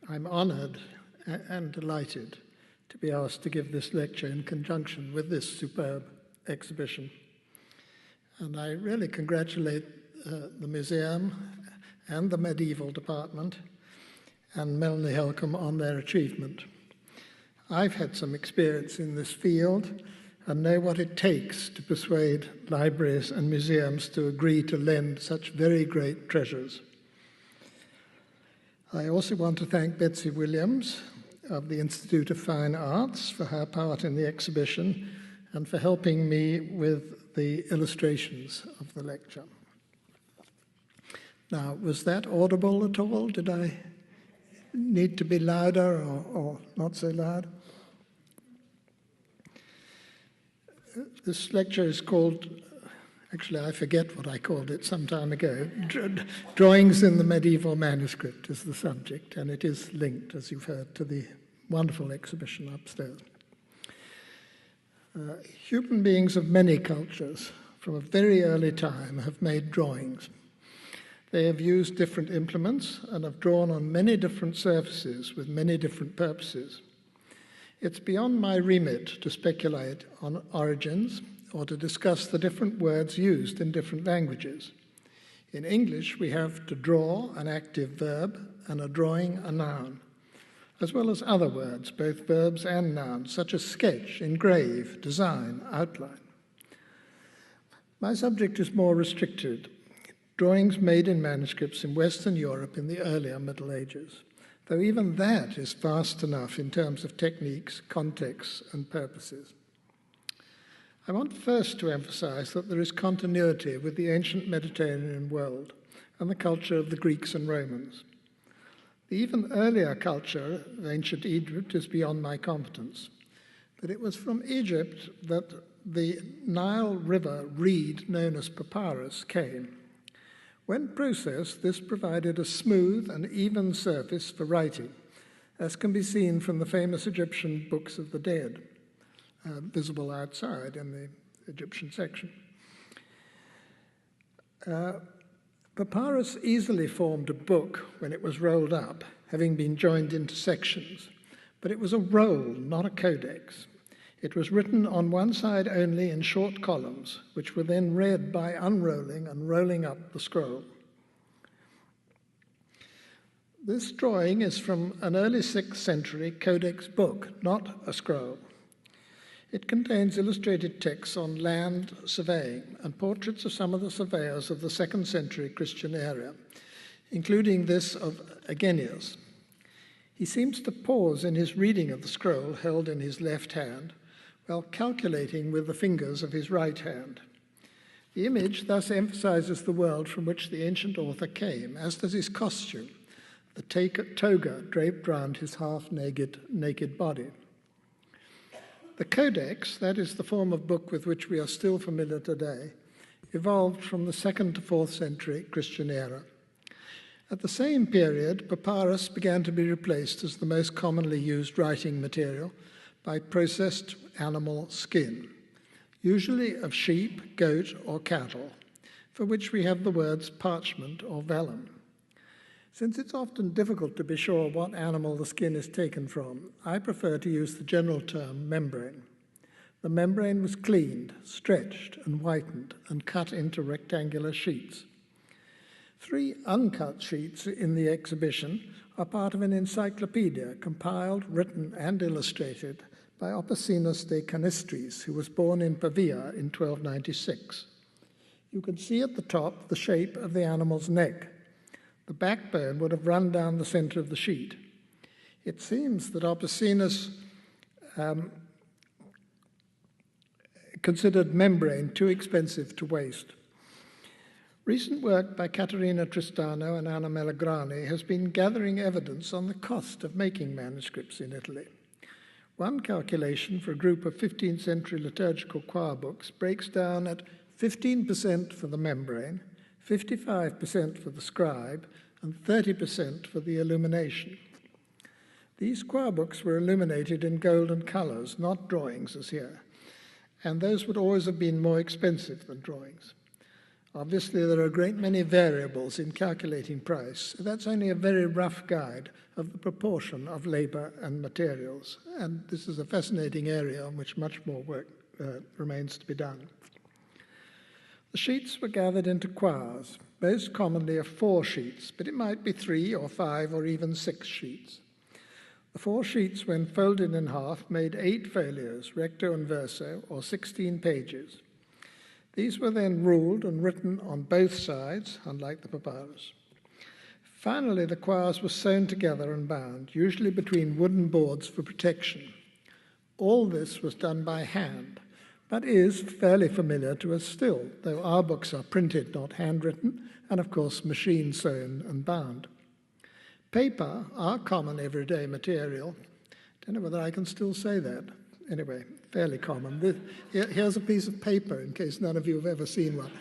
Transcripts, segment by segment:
I'm honoured and delighted to be asked to give this lecture in conjunction with this superb exhibition. And I really congratulate the museum and the medieval department and Melanie Helcom on their achievement. I've had some experience in this field and know what it takes to persuade libraries and museums to agree to lend such very great treasures. I also want to thank Betsy Williams of the Institute of Fine Arts for her part in the exhibition and for helping me with the illustrations of the lecture. Now, was that audible at all? Did I need to be louder or not so loud? This lecture is called, actually I forget what I called it some time ago, Drawings in the Medieval Manuscript is the subject, and it is linked, as you've heard, to the wonderful exhibition upstairs. Human beings of many cultures from a very early time have made drawings. They have used different implements and have drawn on many different surfaces with many different purposes. It's beyond my remit to speculate on origins or to discuss the different words used in different languages. In English, we have to draw, an active verb, and a drawing, a noun, as well as other words, both verbs and nouns, such as sketch, engrave, design, outline. My subject is more restricted: drawings made in manuscripts in Western Europe in the earlier Middle Ages, though even that is vast enough in terms of techniques, contexts, and purposes. I want first to emphasize that there is continuity with the ancient Mediterranean world and the culture of the Greeks and Romans. The even earlier culture of ancient Egypt is beyond my competence, but it was from Egypt that the Nile River reed known as papyrus came. When processed, this provided a smooth and even surface for writing, as can be seen from the famous Egyptian books of the dead, visible outside in the Egyptian section. Papyrus easily formed a book when it was rolled up, having been joined into sections, but it was a roll, not a codex. It was written on one side only in short columns, which were then read by unrolling and rolling up the scroll. This drawing is from an early 6th century codex book, not a scroll. It contains illustrated texts on land surveying and portraits of some of the surveyors of the 2nd century Christian era, including this of Agenius. He seems to pause in his reading of the scroll held in his left hand, while calculating with the fingers of his right hand. The image thus emphasizes the world from which the ancient author came, as does his costume, the toga draped round his half-naked body. The codex, that is the form of book with which we are still familiar today, evolved from the 2nd to 4th century Christian era. At the same period, papyrus began to be replaced as the most commonly used writing material by processed animal skin, usually of sheep, goat, or cattle, for which we have the words parchment or vellum. Since it's often difficult to be sure what animal the skin is taken from, I prefer to use the general term membrane. The membrane was cleaned, stretched, and whitened, and cut into rectangular sheets. 3 uncut sheets in the exhibition are part of an encyclopedia compiled, written, and illustrated by Oppicinus de Canistris, who was born in Pavia in 1296. You can see at the top the shape of the animal's neck. The backbone would have run down the center of the sheet. It seems that Oppicinus considered membrane too expensive to waste. Recent work by Caterina Tristano and Anna Melagrani has been gathering evidence on the cost of making manuscripts in Italy. One calculation for a group of 15th century liturgical choir books breaks down at 15% for the membrane, 55% for the scribe, and 30% for the illumination. These choir books were illuminated in golden colors, not drawings as here, and those would always have been more expensive than drawings. Obviously, there are a great many variables in calculating price. That's only a very rough guide of the proportion of labor and materials. And this is a fascinating area on which much more work remains to be done. The sheets were gathered into quires, most commonly of 4 sheets, but it might be 3 or 5 or even 6 sheets. The 4 sheets, when folded in half, made 8 folios, recto and verso, or 16 pages. These were then ruled and written on both sides, unlike the papyrus. Finally, the quires were sewn together and bound, usually between wooden boards for protection. All this was done by hand, but is fairly familiar to us still, though our books are printed, not handwritten, and of course machine sewn and bound. Paper, our common everyday material, don't know whether I can still say that. Anyway, fairly common. Here's a piece of paper, in case none of you have ever seen one.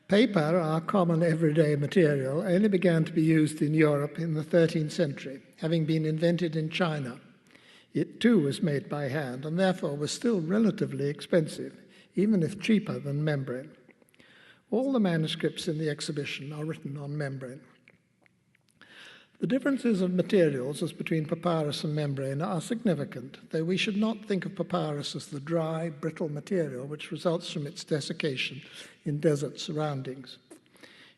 Paper, our common everyday material, only began to be used in Europe in the 13th century, having been invented in China. It too was made by hand and therefore was still relatively expensive, even if cheaper than membrane. All the manuscripts in the exhibition are written on membrane. The differences of materials as between papyrus and membrane are significant, though we should not think of papyrus as the dry, brittle material which results from its desiccation in desert surroundings.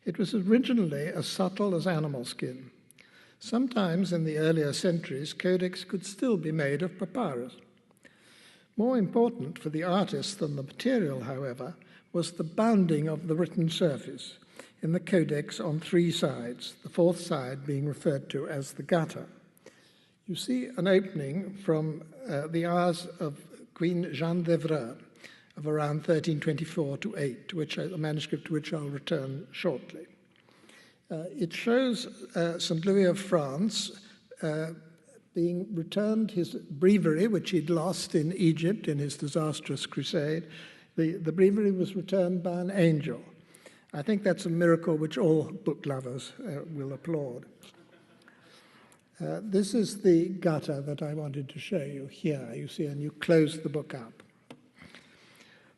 It was originally as subtle as animal skin. Sometimes in the earlier centuries, codex could still be made of papyrus. More important for the artist than the material, however, was the bounding of the written surface in the codex on 3 sides, the 4th side being referred to as the gutter. You see an opening from the hours of Queen Jeanne d'Evreux of around 1324 to 8, a manuscript to which I'll return shortly. It shows St. Louis of France being returned his breviary, which he'd lost in Egypt in his disastrous crusade. The breviary was returned by an angel. I think that's a miracle which all book lovers will applaud. This is the gutter that I wanted to show you here, you see, and you close the book up.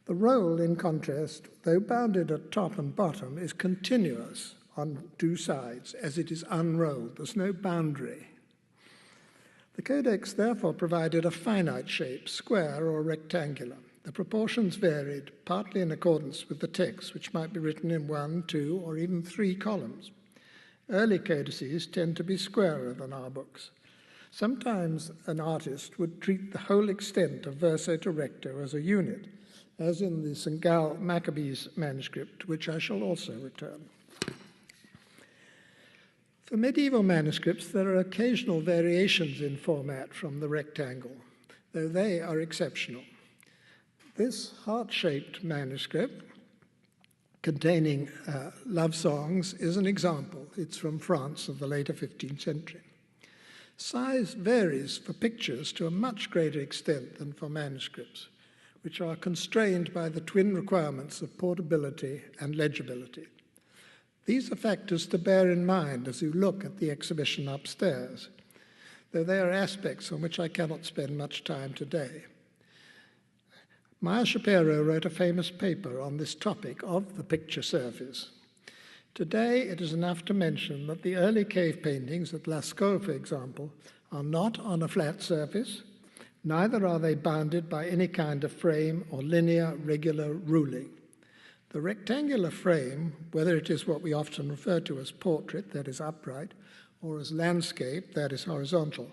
The roll, in contrast, though bounded at top and bottom, is continuous on 2 sides, as it is unrolled. There's no boundary. The codex therefore provided a finite shape, square or rectangular. The proportions varied, partly in accordance with the text, which might be written in 1, 2, or even 3 columns. Early codices tend to be squarer than our books. Sometimes an artist would treat the whole extent of verso to recto as a unit, as in the St. Gall Maccabees manuscript, to which I shall also return. For medieval manuscripts, there are occasional variations in format from the rectangle, though they are exceptional. This heart-shaped manuscript containing love songs is an example. It's from France of the later 15th century. Size varies for pictures to a much greater extent than for manuscripts, which are constrained by the twin requirements of portability and legibility. These are factors to bear in mind as you look at the exhibition upstairs, though they are aspects on which I cannot spend much time today. Meyer Shapiro wrote a famous paper on this topic of the picture surface. Today, it is enough to mention that the early cave paintings at Lascaux, for example, are not on a flat surface, neither are they bounded by any kind of frame or linear, regular ruling. The rectangular frame, whether it is what we often refer to as portrait, that is upright, or as landscape, that is horizontal,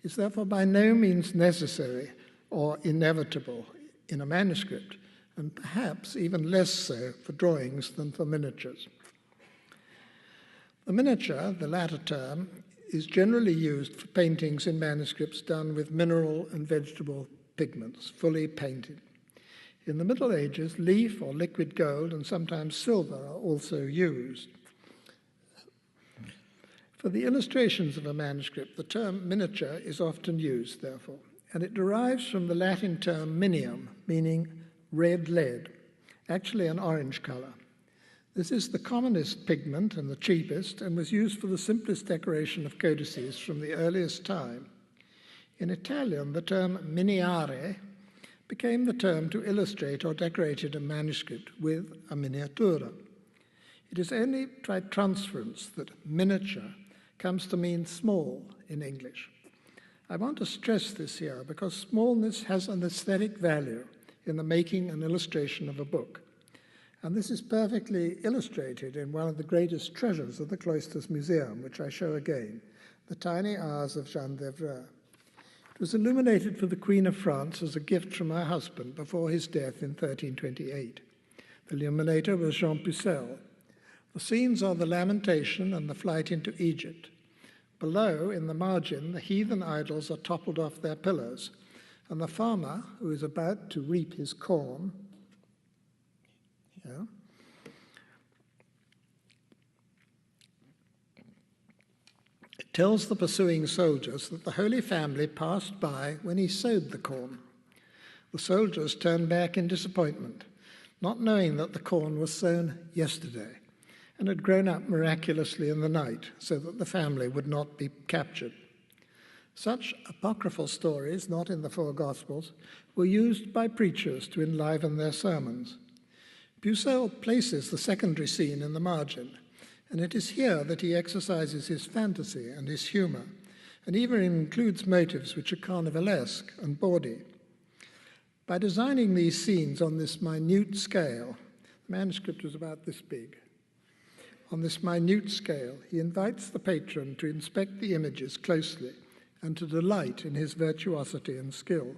is therefore by no means necessary or inevitable in a manuscript, and perhaps even less so for drawings than for miniatures. The miniature, the latter term, is generally used for paintings in manuscripts done with mineral and vegetable pigments, fully painted. In the Middle Ages, leaf or liquid gold and sometimes silver are also used. For the illustrations of a manuscript, the term miniature is often used, therefore, and it derives from the Latin term minium, meaning red lead, actually an orange color. This is the commonest pigment and the cheapest, and was used for the simplest decoration of codices from the earliest time. In Italian, the term miniare became the term to illustrate or decorate a manuscript with a miniatura. It is only by transference that miniature comes to mean small in English. I want to stress this here because smallness has an aesthetic value in the making and illustration of a book. And this is perfectly illustrated in one of the greatest treasures of the Cloisters Museum, which I show again, the tiny hours of Jeanne d'Evreux. It was illuminated for the Queen of France as a gift from her husband before his death in 1328. The illuminator was Jean Pucelle. The scenes are the Lamentation and the flight into Egypt. Below, in the margin, the heathen idols are toppled off their pillars, and the farmer, who is about to reap his corn, tells the pursuing soldiers that the Holy Family passed by when he sowed the corn. The soldiers turned back in disappointment, not knowing that the corn was sown yesterday and had grown up miraculously in the night so that the family would not be captured. Such apocryphal stories, not in the four Gospels, were used by preachers to enliven their sermons. Pucelle places the secondary scene in the margin, and it is here that he exercises his fantasy and his humour, and even includes motives which are carnivalesque and bawdy. By designing these scenes on this minute scale, the manuscript was about this big. On this minute scale, he invites the patron to inspect the images closely and to delight in his virtuosity and skill.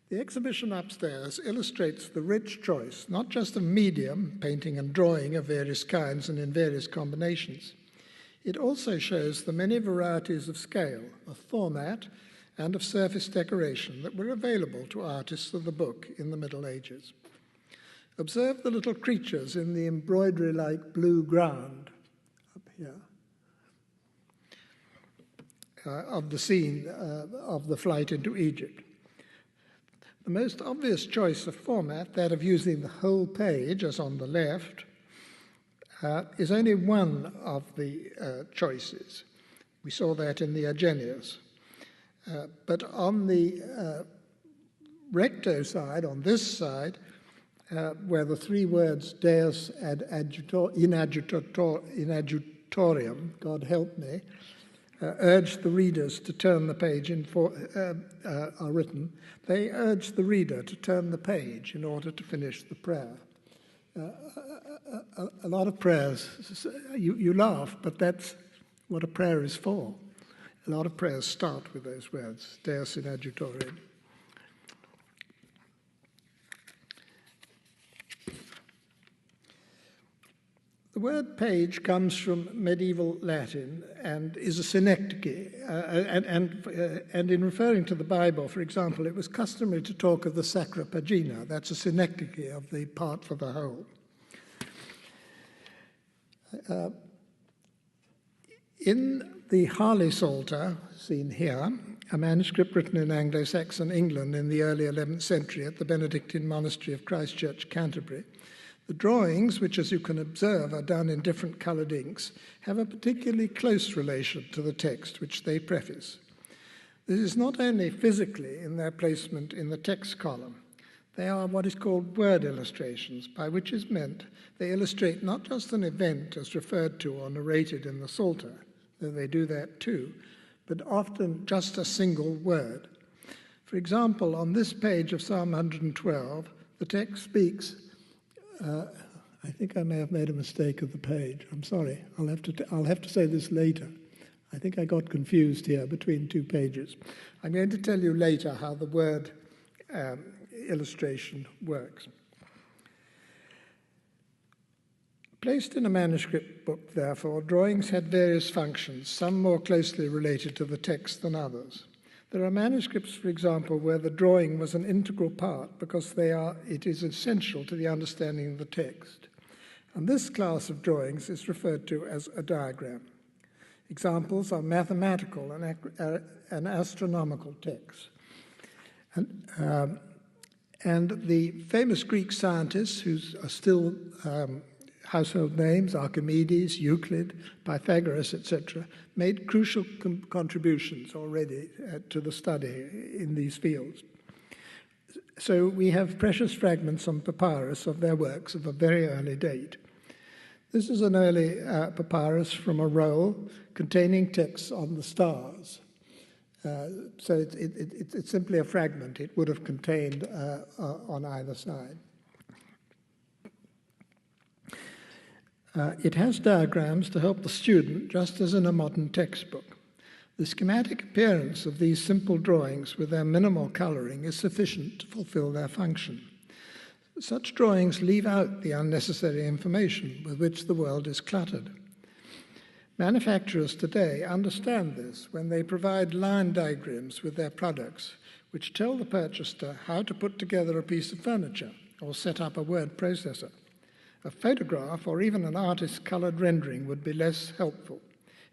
The exhibition upstairs illustrates the rich choice, not just of medium, painting and drawing of various kinds and in various combinations. It also shows the many varieties of scale, of format, and of surface decoration that were available to artists of the book in the Middle Ages. Observe the little creatures in the embroidery-like blue ground up here of the scene of the flight into Egypt. The most obvious choice of format, that of using the whole page, as on the left, is only one of the choices. We saw that in the Agenius. But on the recto side, on this side, where the three words Deus ad in adjutorium, God help me, urge the readers to turn the page are written. They urge the reader to turn the page in order to finish the prayer. A lot of prayers, you laugh, but that's what a prayer is for. A lot of prayers start with those words, Deus in adjutorium. The word page comes from medieval Latin and is a synecdoche. And in referring to the Bible, for example, it was customary to talk of the Sacra Pagina. That's a synecdoche of the part for the whole. In the Harley Psalter, seen here, a manuscript written in Anglo-Saxon England in the early 11th century at the Benedictine Monastery of Christ Church, Canterbury, the drawings, which as you can observe are done in different coloured inks, have a particularly close relation to the text which they preface. This is not only physically in their placement in the text column, they are what is called word illustrations, by which is meant they illustrate not just an event as referred to or narrated in the Psalter, though they do that too, but often just a single word. For example, on this page of Psalm 112, the text speaks. I think I may have made a mistake of the page. I'm sorry. I'll have to say this later. I think I got confused here between two pages. I'm going to tell you later how the word illustration works. Placed in a manuscript book, therefore, drawings had various functions, some more closely related to the text than others. There are manuscripts, for example, where the drawing was an integral part because it is essential to the understanding of the text. And this class of drawings is referred to as a diagram. Examples are mathematical and astronomical texts. And the famous Greek scientists who are still household names, Archimedes, Euclid, Pythagoras, etc., made crucial contributions already to the study in these fields. So we have precious fragments on papyrus of their works of a very early date. This is an early papyrus from a roll containing texts on the stars. So it's simply a fragment. It would have contained on either side. It has diagrams to help the student, just as in a modern textbook. The schematic appearance of these simple drawings with their minimal colouring is sufficient to fulfill their function. Such drawings leave out the unnecessary information with which the world is cluttered. Manufacturers today understand this when they provide line diagrams with their products, which tell the purchaser how to put together a piece of furniture or set up a word processor. A photograph or even an artist's coloured rendering would be less helpful.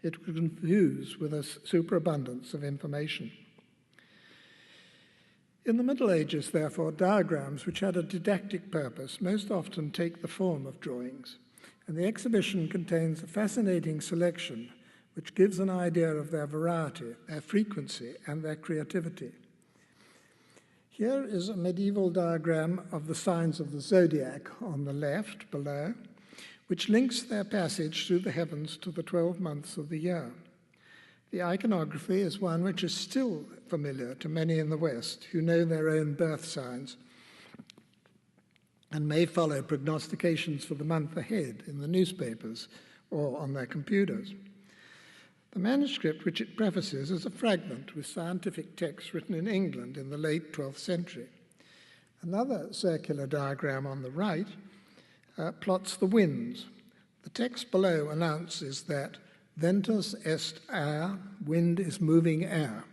It would confuse with a superabundance of information. In the Middle Ages, therefore, diagrams which had a didactic purpose most often take the form of drawings, and the exhibition contains a fascinating selection which gives an idea of their variety, their frequency, and their creativity. Here is a medieval diagram of the signs of the zodiac on the left below, which links their passage through the heavens to the 12 months of the year. The iconography is one which is still familiar to many in the West who know their own birth signs and may follow prognostications for the month ahead in the newspapers or on their computers. The manuscript which it prefaces is a fragment with scientific text written in England in the late 12th century. Another circular diagram on the right plots the winds. The text below announces that ventus est aer, wind is moving air.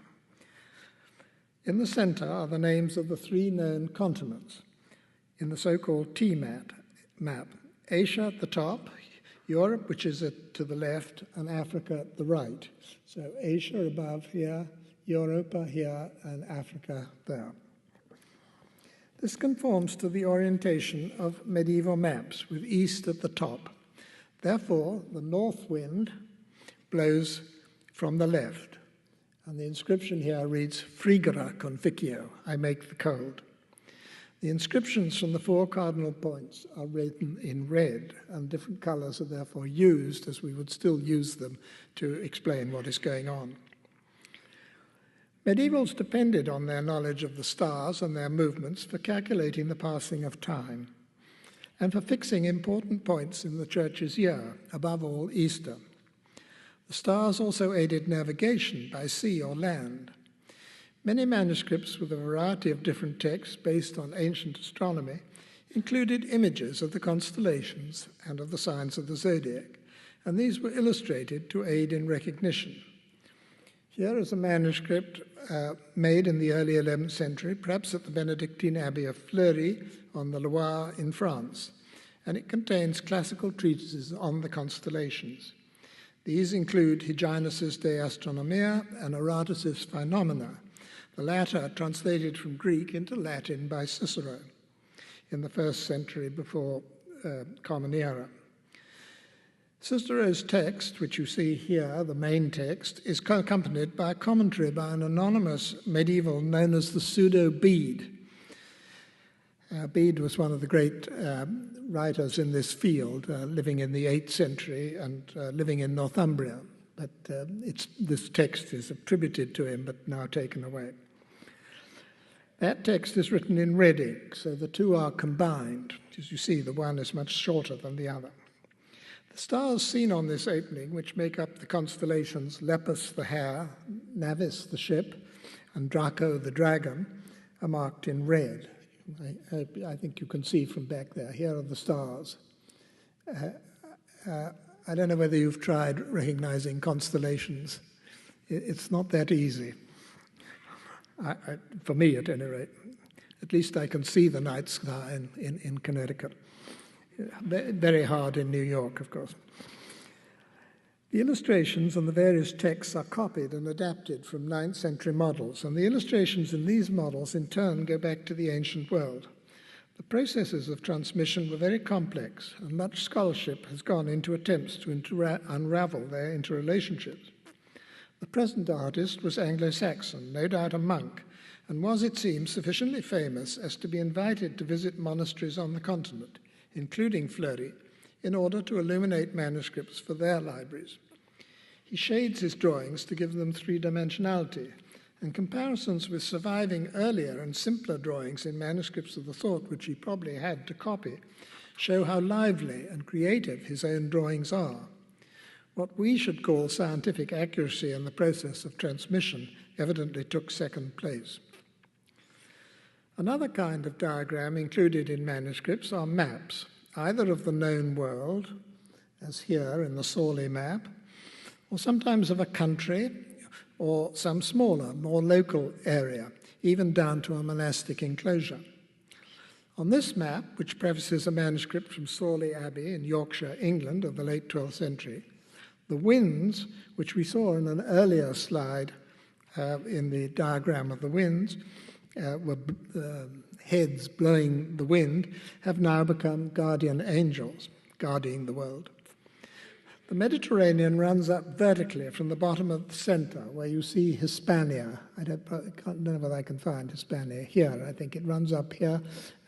In the center are the names of the 3 known continents in the so-called T-map. Asia at the top, Europe, which is to the left, and Africa at the right. So Asia above here, Europa here, and Africa there. This conforms to the orientation of medieval maps, with east at the top. Therefore, the north wind blows from the left. And the inscription here reads, Frigere conficio, I make the cold. The inscriptions from the 4 cardinal points are written in red, and different colors are therefore used, as we would still use them, to explain what is going on. Medievals depended on their knowledge of the stars and their movements for calculating the passing of time and for fixing important points in the church's year, above all Easter. The stars also aided navigation by sea or land. Many manuscripts with a variety of different texts based on ancient astronomy included images of the constellations and of the signs of the zodiac, and these were illustrated to aid in recognition. Here is a manuscript made in the early 11th century, perhaps at the Benedictine Abbey of Fleury on the Loire in France, and it contains classical treatises on the constellations. These include Hyginus's De Astronomia and Aratus's Phenomena, the latter translated from Greek into Latin by Cicero in the 1st century before Common Era. Cicero's text, which you see here, the main text, is accompanied by a commentary by an anonymous medieval known as the Pseudo-Bede. Bede was one of the great writers in this field, living in the 8th century and living in Northumbria. But this text is attributed to him, but now taken away. That text is written in red ink, so the two are combined. As you see, the one is much shorter than the other. The stars seen on this opening, which make up the constellations Lepus the hare, Navis the ship, and Draco the dragon, are marked in red. I think you can see from back there. Here are the stars. I don't know whether you've tried recognizing constellations. It's not that easy. For me, at any rate. At least I can see the night sky in Connecticut. Very hard in New York, of course. The illustrations and the various texts are copied and adapted from 9th century models, and the illustrations in these models in turn go back to the ancient world. The processes of transmission were very complex, and much scholarship has gone into attempts to unravel their interrelationships. The present artist was Anglo-Saxon, no doubt a monk, and was, it seems, sufficiently famous as to be invited to visit monasteries on the continent, including Fleury, in order to illuminate manuscripts for their libraries. He shades his drawings to give them three-dimensionality, and comparisons with surviving earlier and simpler drawings in manuscripts of the sort which he probably had to copy show how lively and creative his own drawings are. What we should call scientific accuracy in the process of transmission evidently took second place. Another kind of diagram included in manuscripts are maps, either of the known world, as here in the Sawley map, or sometimes of a country, or some smaller, more local area, even down to a monastic enclosure. On this map, which prefaces a manuscript from Sawley Abbey in Yorkshire, England, of the late 12th century, the winds, which we saw in an earlier slide in the diagram of the winds, were heads blowing the wind, have now become guardian angels, guarding the world. The Mediterranean runs up vertically from the bottom of the center, where you see Hispania. I don't know whether I can find Hispania here. I think it runs up here,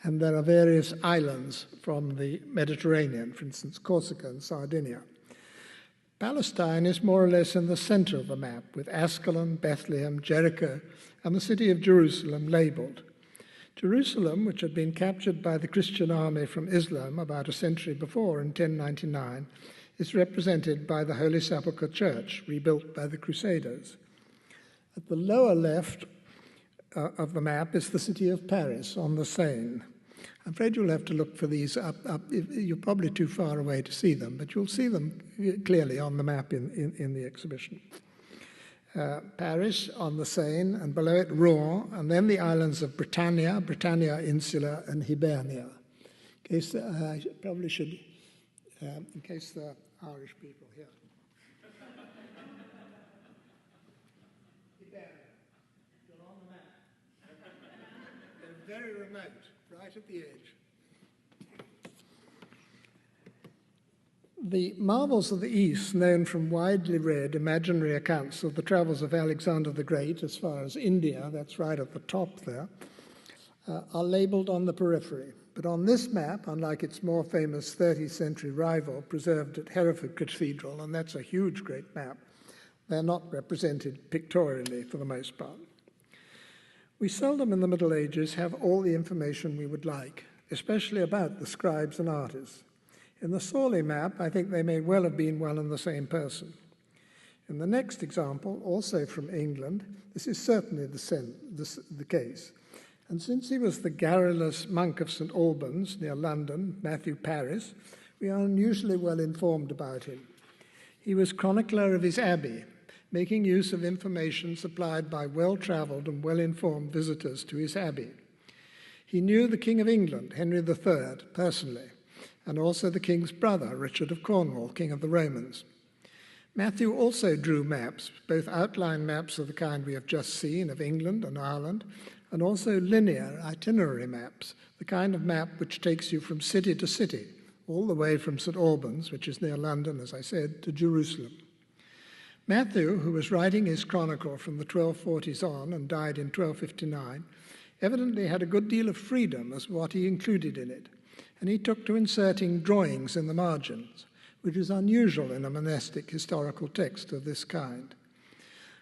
and there are various islands from the Mediterranean, for instance, Corsica and Sardinia. Palestine is more or less in the center of the map, with Ascalon, Bethlehem, Jericho, and the city of Jerusalem labeled. Jerusalem, which had been captured by the Christian army from Islam about a century before in 1099, is represented by the Holy Sepulchre Church, rebuilt by the Crusaders. At the lower left of the map is the city of Paris on the Seine. I'm afraid you'll have to look for these up. You're probably too far away to see them, but you'll see them clearly on the map in the exhibition. Paris on the Seine, and below it Rouen, and then the islands of Britannia, Britannia Insula, and Hibernia. In case I probably should, in case there are Irish people here. Hibernia, you're on the map. They're very remote, right at the edge. The marvels of the East, known from widely read imaginary accounts of the travels of Alexander the Great as far as India, that's right at the top there, are labelled on the periphery. But on this map, unlike its more famous 30th century rival preserved at Hereford Cathedral, and that's a huge, great map, they're not represented pictorially for the most part. We seldom in the Middle Ages have all the information we would like, especially about the scribes and artists. In the Sawley map, I think they may well have been one and the same person. In the next example, also from England, this is certainly the case. And since he was the garrulous monk of St. Albans, near London, Matthew Paris, we are unusually well informed about him. He was chronicler of his abbey, making use of information supplied by well-travelled and well-informed visitors to his abbey. He knew the King of England, Henry III, personally, and also the king's brother, Richard of Cornwall, king of the Romans. Matthew also drew maps, both outline maps of the kind we have just seen of England and Ireland, and also linear itinerary maps, the kind of map which takes you from city to city, all the way from St. Albans, which is near London, as I said, to Jerusalem. Matthew, who was writing his chronicle from the 1240s on and died in 1259, evidently had a good deal of freedom as to what he included in it, and he took to inserting drawings in the margins, which is unusual in a monastic historical text of this kind.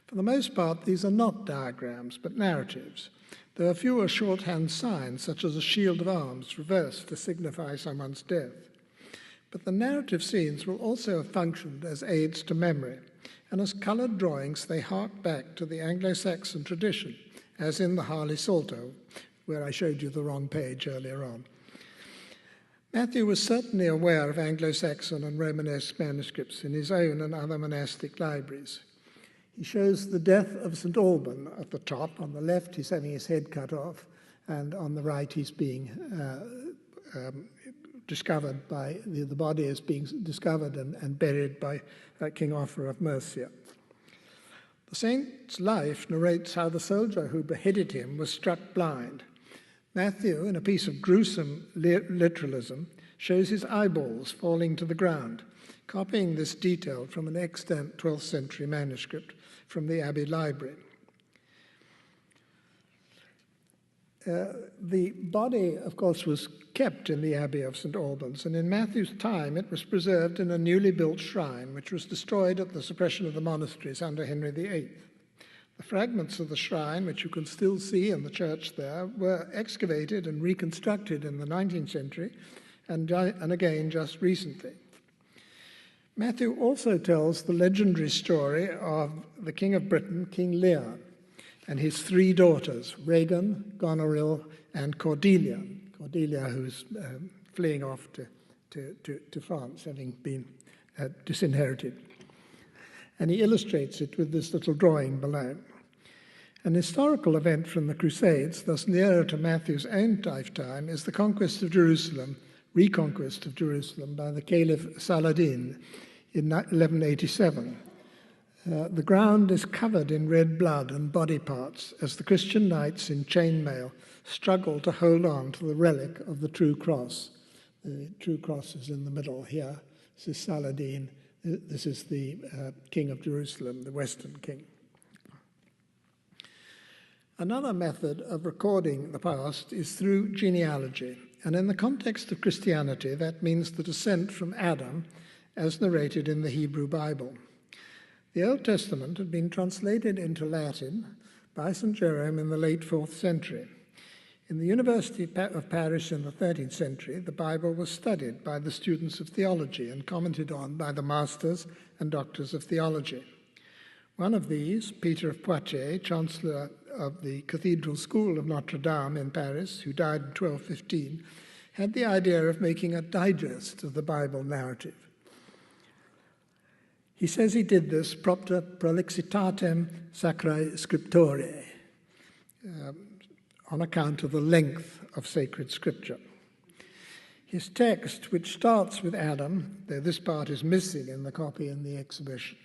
For the most part, these are not diagrams, but narratives. There are fewer shorthand signs, such as a shield of arms reversed to signify someone's death. But the narrative scenes will also have functioned as aids to memory, and as coloured drawings they hark back to the Anglo-Saxon tradition, as in the Harley Psalter, where I showed you the wrong page earlier on. Matthew was certainly aware of Anglo-Saxon and Romanesque manuscripts in his own and other monastic libraries. He shows the death of St. Alban at the top. On the left, he's having his head cut off, and on the right, he's being discovered by, the body is being discovered and buried by King Offa of Mercia. The saint's life narrates how the soldier who beheaded him was struck blind. Matthew, in a piece of gruesome literalism, shows his eyeballs falling to the ground, copying this detail from an extant 12th century manuscript from the Abbey Library. The body, of course, was kept in the Abbey of St. Albans, and in Matthew's time it was preserved in a newly built shrine, which was destroyed at the suppression of the monasteries under Henry VIII. The fragments of the shrine, which you can still see in the church there, were excavated and reconstructed in the 19th century and again just recently. Matthew also tells the legendary story of the King of Britain, King Lear, and his three daughters, Regan, Goneril, and Cordelia. Cordelia, who's fleeing off to France, having been disinherited. And he illustrates it with this little drawing below. An historical event from the Crusades, thus nearer to Matthew's own lifetime, is the conquest of Jerusalem, reconquest of Jerusalem by the Caliph Saladin in 1187. The ground is covered in red blood and body parts as the Christian knights in chainmail struggle to hold on to the relic of the true cross. The true cross is in the middle here. This is Saladin. This is the king of Jerusalem, the Western king. Another method of recording the past is through genealogy. And in the context of Christianity, that means the descent from Adam as narrated in the Hebrew Bible. The Old Testament had been translated into Latin by St. Jerome in the late 4th century. In the University of Paris in the 13th century, the Bible was studied by the students of theology and commented on by the masters and doctors of theology. One of these, Peter of Poitiers, Chancellor of the Cathedral School of Notre Dame in Paris, who died in 1215, had the idea of making a digest of the Bible narrative. He says he did this propter prolixitatem sacrae scripturae, on account of the length of sacred scripture. His text, which starts with Adam, though this part is missing in the copy in the exhibition,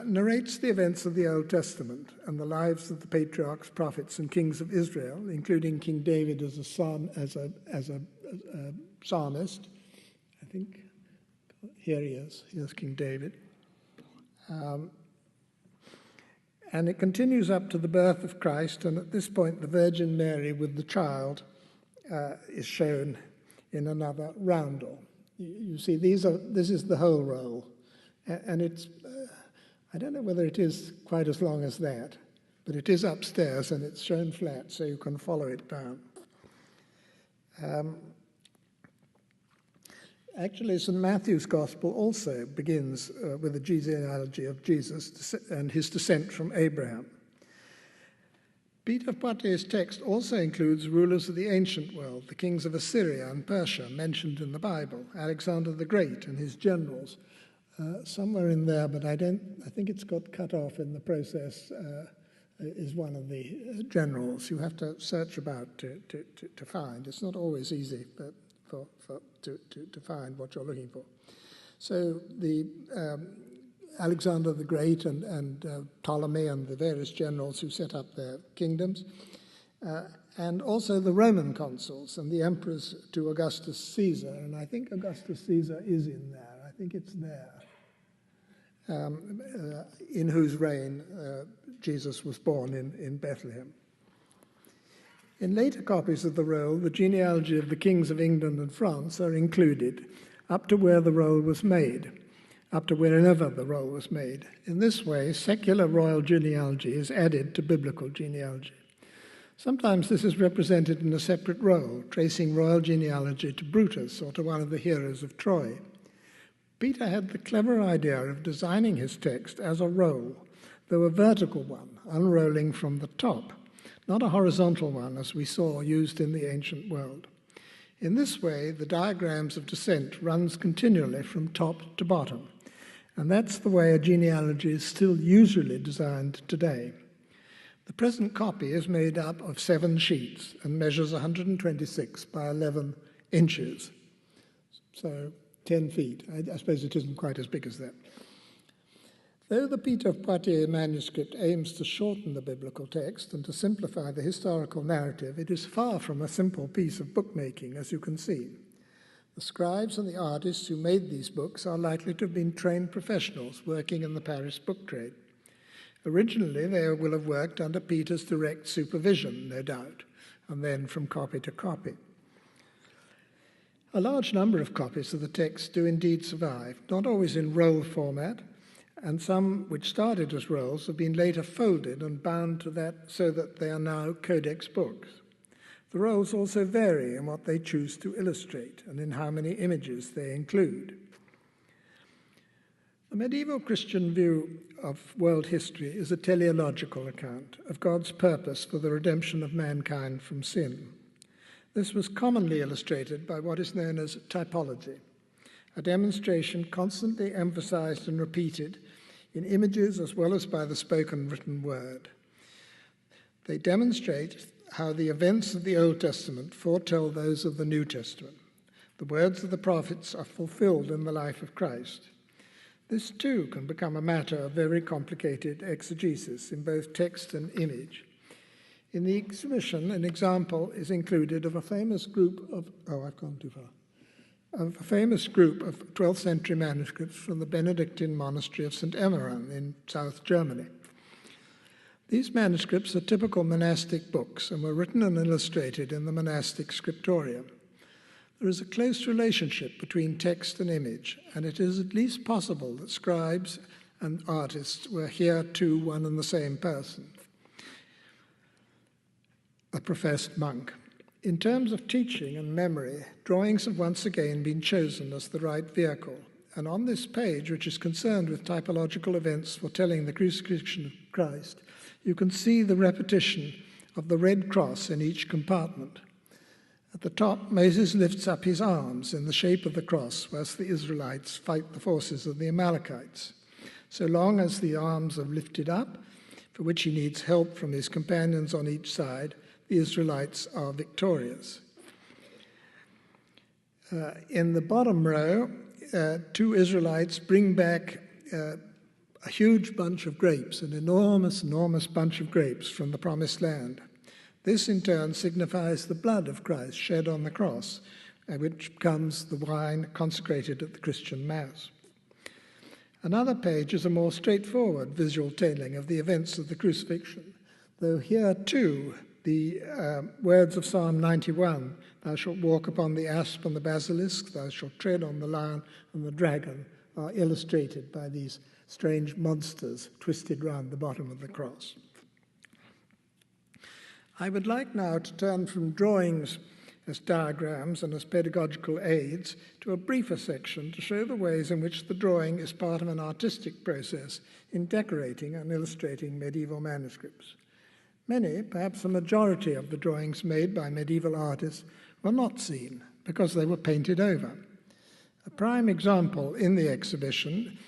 narrates the events of the Old Testament and the lives of the patriarchs, prophets, and kings of Israel, including King David as a psalmist. I think here he is. Here's King David. And it continues up to the birth of Christ, and at this point the Virgin Mary with the child is shown in another roundel. You see, this is the whole roll, and it's, I don't know whether it is quite as long as that, but it is upstairs and it's shown flat so you can follow it down. Actually, St. Matthew's Gospel also begins with the genealogy of Jesus and his descent from Abraham. Peter of Poitiers' text also includes rulers of the ancient world, the kings of Assyria and Persia mentioned in the Bible, Alexander the Great and his generals. Somewhere in there, but I think it's got cut off in the process, is one of the generals. You have to search about to find. It's not always easy to find what you're looking for. So the Alexander the Great and Ptolemy and the various generals who set up their kingdoms, and also the Roman consuls and the emperors to Augustus Caesar, and I think Augustus Caesar is in there. I think it's there, in whose reign Jesus was born in Bethlehem. In later copies of the roll, the genealogy of the kings of England and France are included, up to where the roll was made, up to wherever the roll was made. In this way, secular royal genealogy is added to biblical genealogy. Sometimes this is represented in a separate roll, tracing royal genealogy to Brutus or to one of the heroes of Troy. Peter had the clever idea of designing his text as a roll, though a vertical one, unrolling from the top, not a horizontal one as we saw used in the ancient world. In this way, the diagrams of descent runs continually from top to bottom, and that's the way a genealogy is still usually designed today. The present copy is made up of 7 sheets and measures 126 by 11 inches, so 10 feet. I suppose it isn't quite as big as that. Though the Peter of Poitiers manuscript aims to shorten the biblical text and to simplify the historical narrative, it is far from a simple piece of bookmaking, as you can see. The scribes and the artists who made these books are likely to have been trained professionals working in the Paris book trade. Originally, they will have worked under Peter's direct supervision, no doubt, and then from copy to copy. A large number of copies of the text do indeed survive, not always in roll format, and some which started as rolls have been later folded and bound to that so that they are now codex books. The rolls also vary in what they choose to illustrate and in how many images they include. The medieval Christian view of world history is a teleological account of God's purpose for the redemption of mankind from sin. This was commonly illustrated by what is known as typology, a demonstration constantly emphasized and repeated in images as well as by the spoken written word. They demonstrate how the events of the Old Testament foretell those of the New Testament. The words of the prophets are fulfilled in the life of Christ. This too can become a matter of very complicated exegesis in both text and image. In the exhibition, an example is included of a famous group of, of a famous group of 12th century manuscripts from the Benedictine monastery of St. Emmeran in South Germany. These manuscripts are typical monastic books and were written and illustrated in the monastic scriptorium. There is a close relationship between text and image, and it is at least possible that scribes and artists were here too one and the same person, a professed monk. In terms of teaching and memory, drawings have once again been chosen as the right vehicle, and on this page, which is concerned with typological events foretelling the crucifixion of Christ, you can see the repetition of the red cross in each compartment. At the top, Moses lifts up his arms in the shape of the cross, whilst the Israelites fight the forces of the Amalekites. So long as the arms are lifted up, for which he needs help from his companions on each side, the Israelites are victorious. In the bottom row, two Israelites bring back a huge bunch of grapes, an enormous bunch of grapes from the Promised Land. This, in turn, signifies the blood of Christ shed on the cross, which becomes the wine consecrated at the Christian Mass. Another page is a more straightforward visual telling of the events of the crucifixion, though here, too, the words of Psalm 91, "Thou shalt walk upon the asp and the basilisk, thou shalt tread on the lion and the dragon," are illustrated by these strange monsters twisted round the bottom of the cross. I would like now to turn from drawings as diagrams and as pedagogical aids to a briefer section to show the ways in which the drawing is part of an artistic process in decorating and illustrating medieval manuscripts. Many, perhaps a majority of the drawings made by medieval artists were not seen because they were painted over. A prime example in the exhibition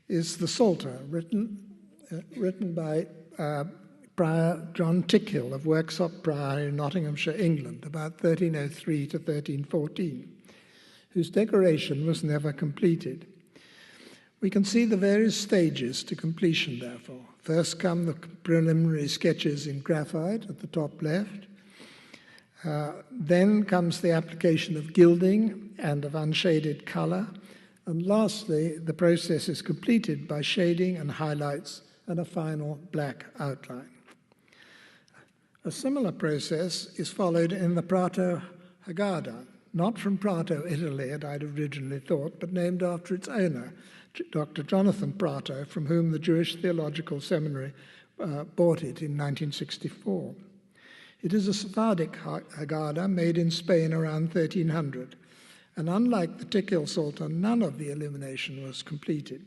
is the Psalter, written by Prior John Tickhill of Worksop Priory in Nottinghamshire, England, about 1303 to 1314, whose decoration was never completed. We can see the various stages to completion, therefore. First come the preliminary sketches in graphite at the top left. Then comes the application of gilding and of unshaded colour. And lastly, the process is completed by shading and highlights and a final black outline. A similar process is followed in the Prato Haggadah, not from Prato, Italy, as I'd originally thought, but named after its owner, Dr. Jonathan Prato, from whom the Jewish Theological Seminary bought it in 1964. It is a Sephardic Haggadah made in Spain around 1300, and unlike the Tickhill Psalter, none of the illumination was completed.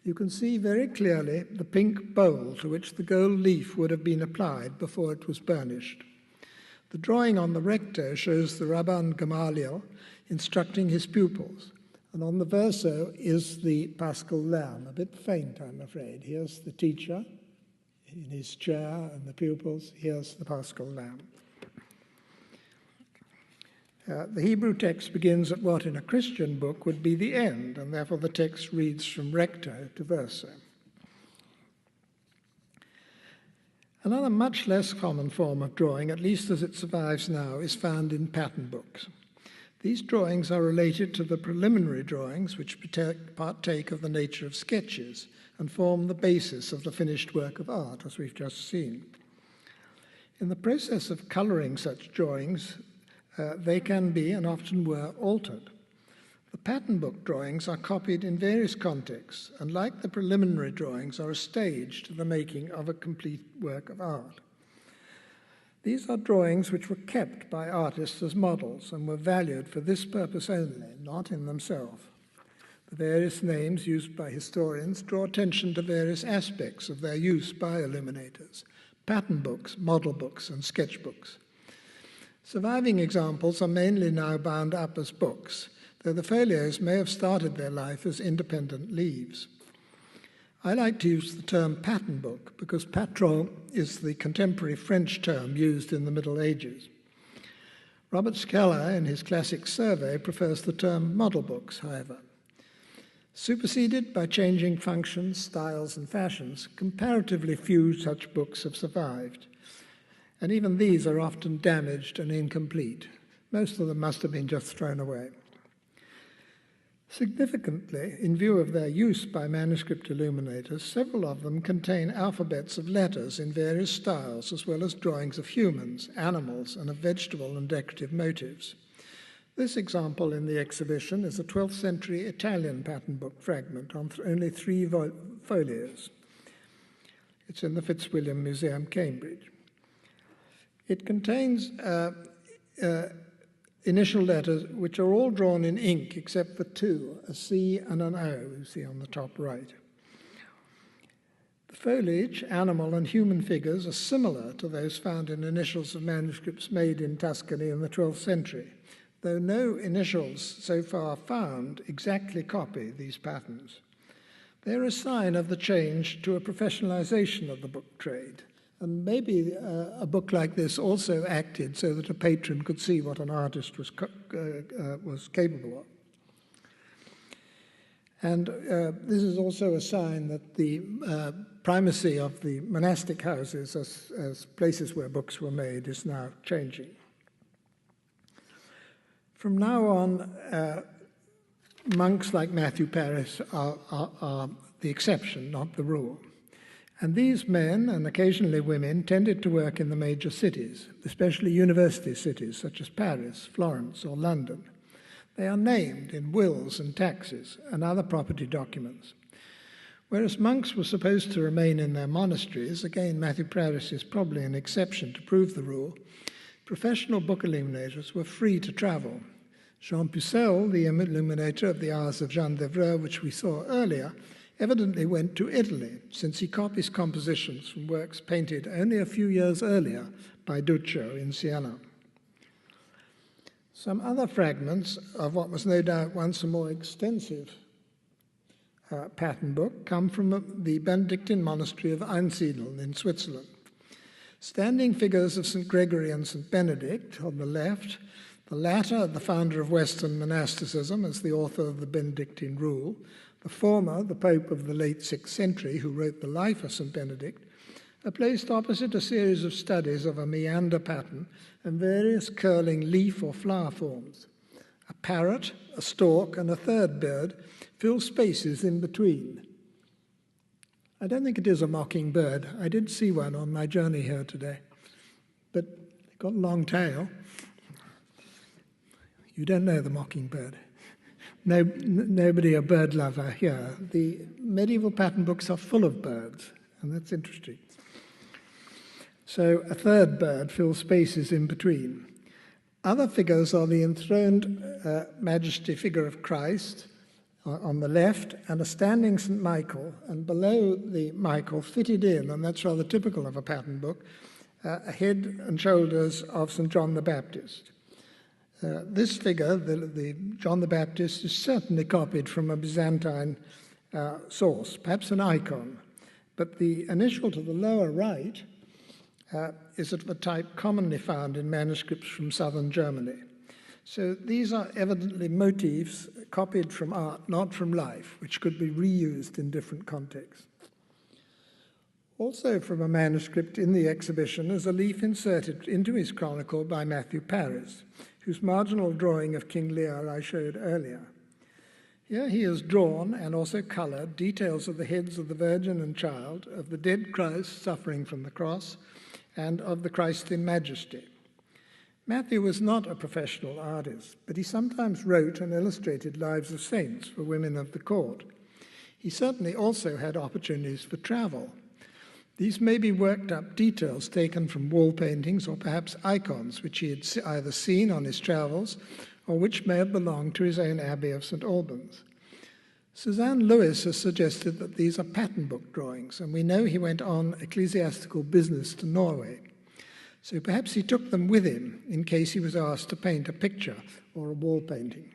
You can see very clearly the pink bowl to which the gold leaf would have been applied before it was burnished. The drawing on the recto shows the Rabban Gamaliel instructing his pupils, and on the verso is the Paschal Lamb, a bit faint, I'm afraid. Here's the teacher in his chair and the pupils. Here's the Paschal Lamb. The Hebrew text begins at what in a Christian book would be the end, and therefore the text reads from recto to verso. Another much less common form of drawing, at least as it survives now, is found in pattern books. These drawings are related to the preliminary drawings, which partake of the nature of sketches and form the basis of the finished work of art, as we've just seen. In the process of colouring such drawings, they can be, and often were, altered. The pattern book drawings are copied in various contexts, and like the preliminary drawings, are a stage to the making of a complete work of art. These are drawings which were kept by artists as models and were valued for this purpose only, not in themselves. The various names used by historians draw attention to various aspects of their use by illuminators: pattern books, model books, and sketchbooks. Surviving examples are mainly now bound up as books, though the folios may have started their life as independent leaves. I like to use the term pattern book because patron is the contemporary French term used in the Middle Ages. Robert Scaler, in his classic survey, prefers the term model books, however. Superseded by changing functions, styles, and fashions, comparatively few such books have survived, and even these are often damaged and incomplete. Most of them must have been just thrown away. Significantly, in view of their use by manuscript illuminators, several of them contain alphabets of letters in various styles, as well as drawings of humans, animals, and of vegetable and decorative motifs. This example in the exhibition is a 12th century Italian pattern book fragment on only 3 folios. It's in the Fitzwilliam Museum, Cambridge. It contains initial letters which are all drawn in ink except for 2, a C and an O, you see on the top right. The foliage, animal and human figures are similar to those found in initials of manuscripts made in Tuscany in the 12th century, though no initials so far found exactly copy these patterns. They're a sign of the change to a professionalization of the book trade. And maybe a book like this also acted so that a patron could see what an artist was capable of. And this is also a sign that the primacy of the monastic houses as places where books were made is now changing. From now on, monks like Matthew Paris are the exception, not the rule. And these men, and occasionally women, tended to work in the major cities, especially university cities such as Paris, Florence, or London. They are named in wills and taxes and other property documents. Whereas monks were supposed to remain in their monasteries, again Matthew Paris is probably an exception to prove the rule, professional book illuminators were free to travel. Jean Pucelle, the illuminator of the Hours of Jean d'Evreux, which we saw earlier, evidently went to Italy, since he copies compositions from works painted only a few years earlier by Duccio in Siena. Some other fragments of what was no doubt once a more extensive pattern book come from the Benedictine monastery of Einsiedeln in Switzerland. Standing figures of St. Gregory and St. Benedict on the left, the latter the founder of Western monasticism as the author of the Benedictine rule, the former, the Pope of the late 6th century, who wrote the life of St. Benedict, are placed opposite a series of studies of a meander pattern and various curling leaf or flower forms. A parrot, a stork, and a third bird fill spaces in between. I don't think it is a mockingbird. I did see one on my journey here today, but it got a long tail. You don't know the mockingbird. No, nobody a bird lover here. The medieval pattern books are full of birds, and that's interesting. So a third bird fills spaces in between. Other figures are the enthroned majesty figure of Christ on the left and a standing St. Michael, and below the Michael fitted in, and that's rather typical of a pattern book, a head and shoulders of St. John the Baptist. This figure, the John the Baptist, is certainly copied from a Byzantine source, perhaps an icon, but the initial to the lower right is of a type commonly found in manuscripts from southern Germany. So these are evidently motifs copied from art, not from life, which could be reused in different contexts. Also from a manuscript in the exhibition is a leaf inserted into his chronicle by Matthew Paris, whose marginal drawing of King Lear I showed earlier. Here he has drawn and also coloured details of the heads of the Virgin and Child, of the dead Christ suffering from the cross, and of the Christ in Majesty. Matthew was not a professional artist, but he sometimes wrote and illustrated lives of saints for women of the court. He certainly also had opportunities for travel. These may be worked up details taken from wall paintings or perhaps icons which he had either seen on his travels or which may have belonged to his own Abbey of St. Albans. Suzanne Lewis has suggested that these are pattern book drawings, and we know he went on ecclesiastical business to Norway. So perhaps he took them with him in case he was asked to paint a picture or a wall painting.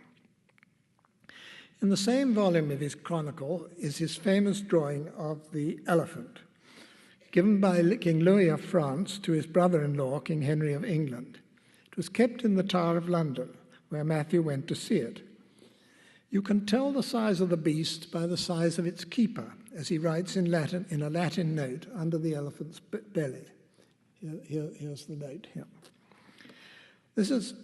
In the same volume of his chronicle is his famous drawing of the elephant, given by King Louis of France to his brother-in-law, King Henry of England. It was kept in the Tower of London, where Matthew went to see it. You can tell the size of the beast by the size of its keeper, as he writes in Latin, in a Latin note under the elephant's belly. Here's the note here. This is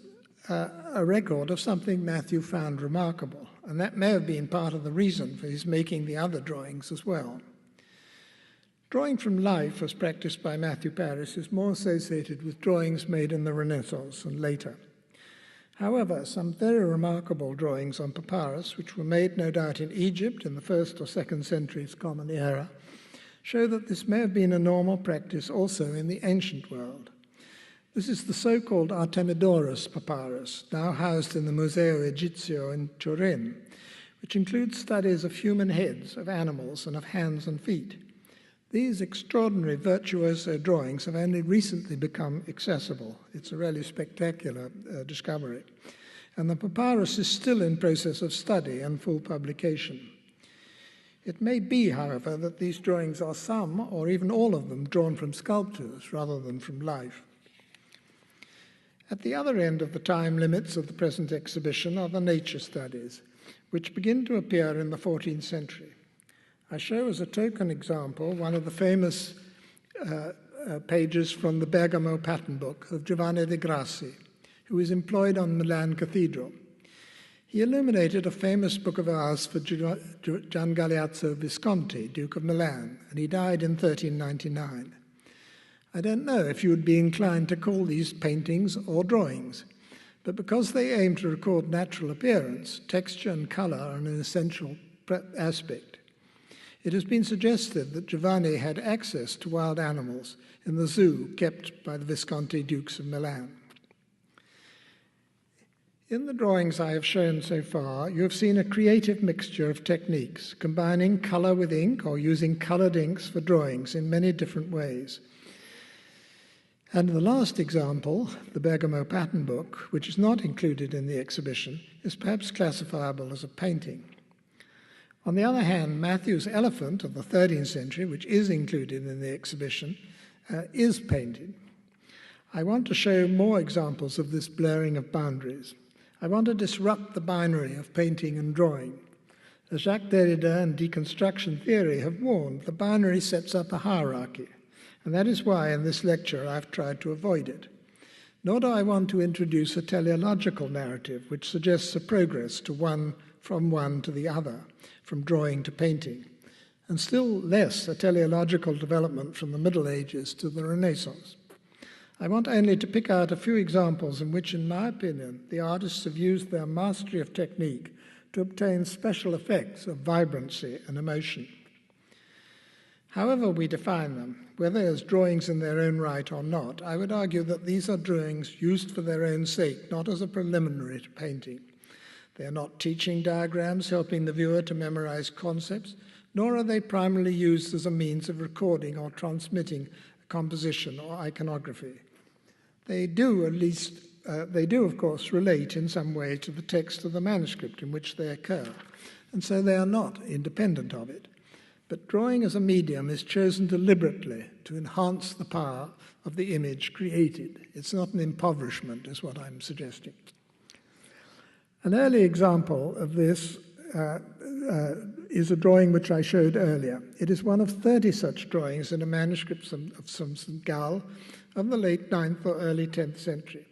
a record of something Matthew found remarkable, and that may have been part of the reason for his making the other drawings as well. Drawing from life, as practiced by Matthew Paris, is more associated with drawings made in the Renaissance and later. However, some very remarkable drawings on papyrus, which were made no doubt in Egypt in the 1st or 2nd centuries Common Era, show that this may have been a normal practice also in the ancient world. This is the so-called Artemidorus papyrus, now housed in the Museo Egizio in Turin, which includes studies of human heads, of animals, and of hands and feet. These extraordinary virtuoso drawings have only recently become accessible. It's a really spectacular discovery. And the papyrus is still in process of study and full publication. It may be, however, that these drawings are some, or even all of them, drawn from sculptures rather than from life. At the other end of the time limits of the present exhibition are the nature studies, which begin to appear in the 14th century. I show as a token example one of the famous pages from the Bergamo pattern book of Giovanni de Grassi, who is employed on Milan Cathedral. He illuminated a famous book of hours for Gian Galeazzo Visconti, Duke of Milan, and he died in 1399. I don't know if you would be inclined to call these paintings or drawings, but because they aim to record natural appearance, texture and colour are an essential aspect. It has been suggested that Giovanni had access to wild animals in the zoo kept by the Visconti Dukes of Milan. In the drawings I have shown so far, you have seen a creative mixture of techniques, combining colour with ink or using coloured inks for drawings in many different ways. And the last example, the Bergamo pattern book, which is not included in the exhibition, is perhaps classifiable as a painting. On the other hand, Matthew's elephant of the 13th century, which is included in the exhibition, is painted. I want to show more examples of this blurring of boundaries. I want to disrupt the binary of painting and drawing. As Jacques Derrida and deconstruction theory have warned, the binary sets up a hierarchy, and that is why in this lecture I've tried to avoid it. Nor do I want to introduce a teleological narrative which suggests a progress from one to the other, from drawing to painting, and still less a teleological development from the Middle Ages to the Renaissance. I want only to pick out a few examples in which, in my opinion, the artists have used their mastery of technique to obtain special effects of vibrancy and emotion. However we define them, whether as drawings in their own right or not, I would argue that these are drawings used for their own sake, not as a preliminary to painting. They are not teaching diagrams helping the viewer to memorize concepts, nor are they primarily used as a means of recording or transmitting a composition or iconography. They do, of course, relate in some way to the text of the manuscript in which they occur, and so they are not independent of it. But drawing as a medium is chosen deliberately to enhance the power of the image created. It's not an impoverishment, is what I'm suggesting. An early example of this is a drawing which I showed earlier. It is one of 30 such drawings in a manuscript of St. Gall of the late 9th or early 10th century.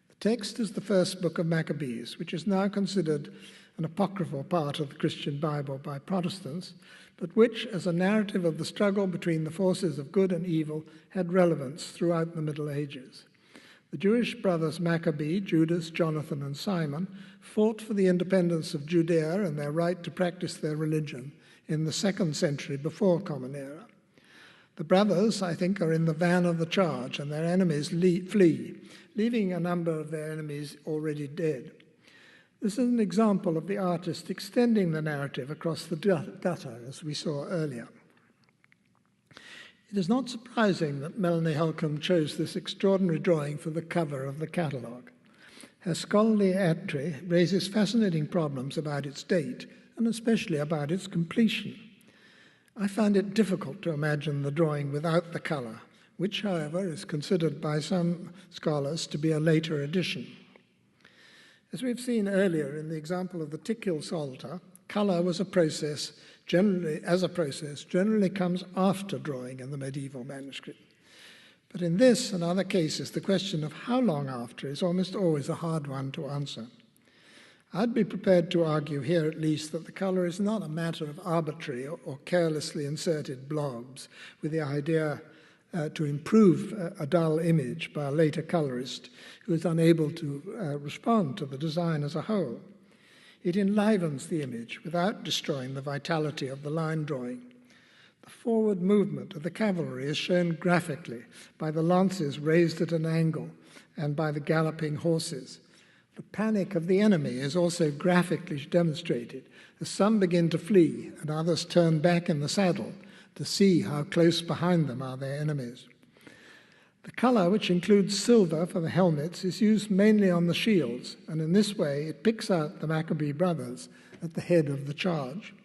The text is the first book of Maccabees, which is now considered an apocryphal part of the Christian Bible by Protestants, but which, as a narrative of the struggle between the forces of good and evil, had relevance throughout the Middle Ages. The Jewish brothers Maccabee, Judas, Jonathan, and Simon fought for the independence of Judea and their right to practice their religion in the 2nd century before Common Era. The brothers, I think, are in the van of the charge, and their enemies flee, leaving a number of their enemies already dead. This is an example of the artist extending the narrative across the gutter, as we saw earlier. It is not surprising that Melanie Holcomb chose this extraordinary drawing for the cover of the catalogue. Her scholarly entry raises fascinating problems about its date, and especially about its completion. I find it difficult to imagine the drawing without the colour, which, however, is considered by some scholars to be a later addition. As we've seen earlier in the example of the Tickhill Psalter, colour was generally comes after drawing in the medieval manuscript. But in this and other cases, the question of how long after is almost always a hard one to answer. I'd be prepared to argue here at least that the colour is not a matter of arbitrary or carelessly inserted blobs with the idea to improve a dull image by a later colourist who is unable to respond to the design as a whole. It enlivens the image without destroying the vitality of the line drawing. The forward movement of the cavalry is shown graphically by the lances raised at an angle and by the galloping horses. The panic of the enemy is also graphically demonstrated as some begin to flee and others turn back in the saddle to see how close behind them are their enemies. The colour, which includes silver for the helmets, is used mainly on the shields, and in this way it picks out the Maccabee brothers at the head of the charge.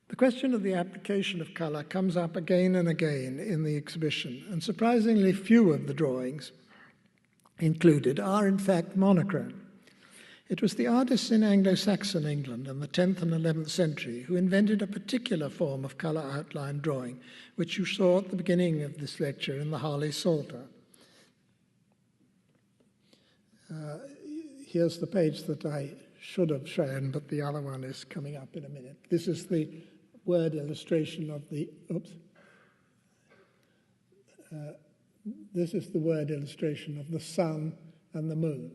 The question of the application of colour comes up again and again in the exhibition, and surprisingly few of the drawings included are in fact monochrome. It was the artists in Anglo-Saxon England in the 10th and 11th century who invented a particular form of colour outline drawing, which you saw at the beginning of this lecture in the Harley Psalter. Here's the page that I should have shown, but the other one is coming up in a minute. This is the word illustration of the, this is the word illustration of the sun and the moon.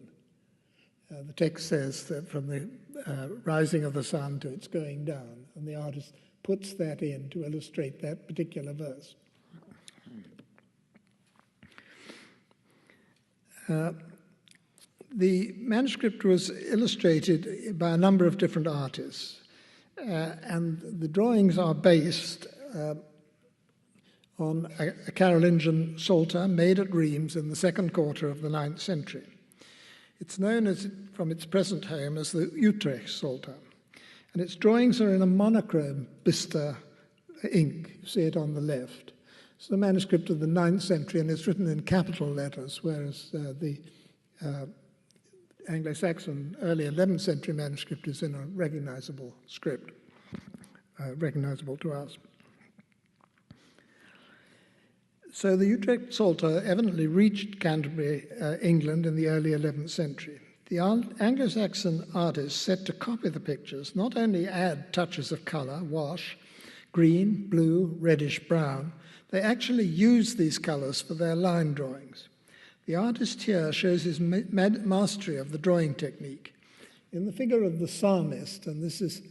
The text says that from the rising of the sun to its going down, and the artist puts that in to illustrate that particular verse. The manuscript was illustrated by a number of different artists, and the drawings are based on a Carolingian Psalter made at Rheims in the 2nd quarter of the 9th century. It's known from its present home as the Utrecht Psalter, and its drawings are in a monochrome bistre ink. You see it on the left. It's the manuscript of the 9th century, and it's written in capital letters, whereas the Anglo-Saxon early 11th century manuscript is in a recognizable script, recognizable to us. So the Utrecht Psalter evidently reached Canterbury, England in the early 11th century. The Anglo-Saxon artists set to copy the pictures not only add touches of colour, wash, green, blue, reddish, brown, they actually use these colours for their line drawings. The artist here shows his mastery of the drawing technique. In the figure of the psalmist, and this is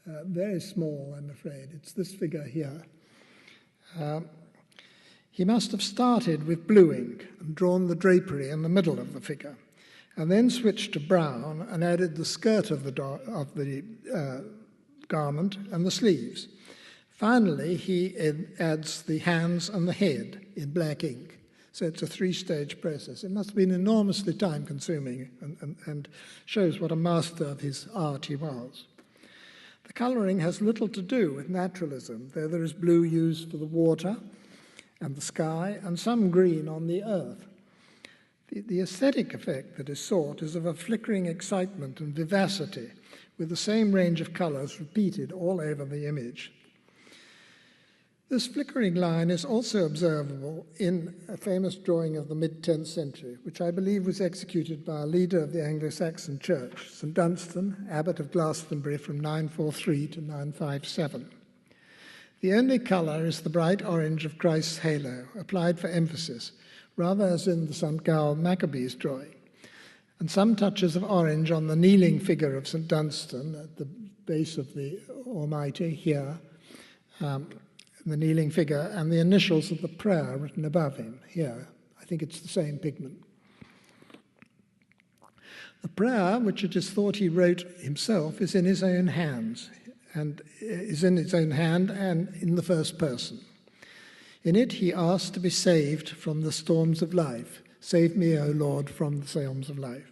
very small, I'm afraid, it's this figure here, he must have started with blue ink and drawn the drapery in the middle of the figure, and then switched to brown and added the skirt of the garment and the sleeves. Finally, he adds the hands and the head in black ink. So it's a 3-stage process. It must have been enormously time-consuming and shows what a master of his art he was. The colouring has little to do with naturalism, though there is blue used for the water and the sky, and some green on the earth. The aesthetic effect that is sought is of a flickering excitement and vivacity, with the same range of colours repeated all over the image. This flickering line is also observable in a famous drawing of the mid-10th century, which I believe was executed by a leader of the Anglo-Saxon Church, St Dunstan, Abbot of Glastonbury, from 943 to 957. The only colour is the bright orange of Christ's halo, applied for emphasis, rather as in the St Gall Maccabees drawing, and some touches of orange on the kneeling figure of St Dunstan at the base of the Almighty here, the kneeling figure, and the initials of the prayer written above him here. I think it's the same pigment. The prayer, which it is thought he wrote himself, is in his own hands, and in the first person. In it he asks to be saved from the storms of life. Save me, O Lord, from the storms of life.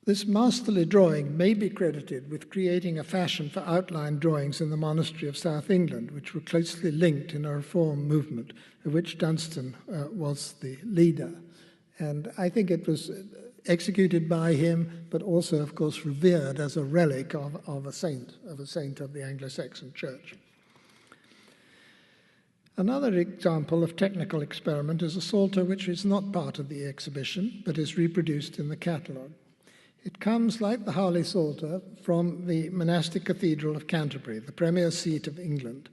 This masterly drawing may be credited with creating a fashion for outline drawings in the monastery of South England, which were closely linked in a reform movement, of which Dunstan was the leader. And I think it was executed by him, but also, of course, revered as a relic of a saint of the Anglo-Saxon Church. Another example of technical experiment is a psalter which is not part of the exhibition, but is reproduced in the catalogue. It comes, like the Harley Psalter, from the monastic cathedral of Canterbury, the premier seat of England,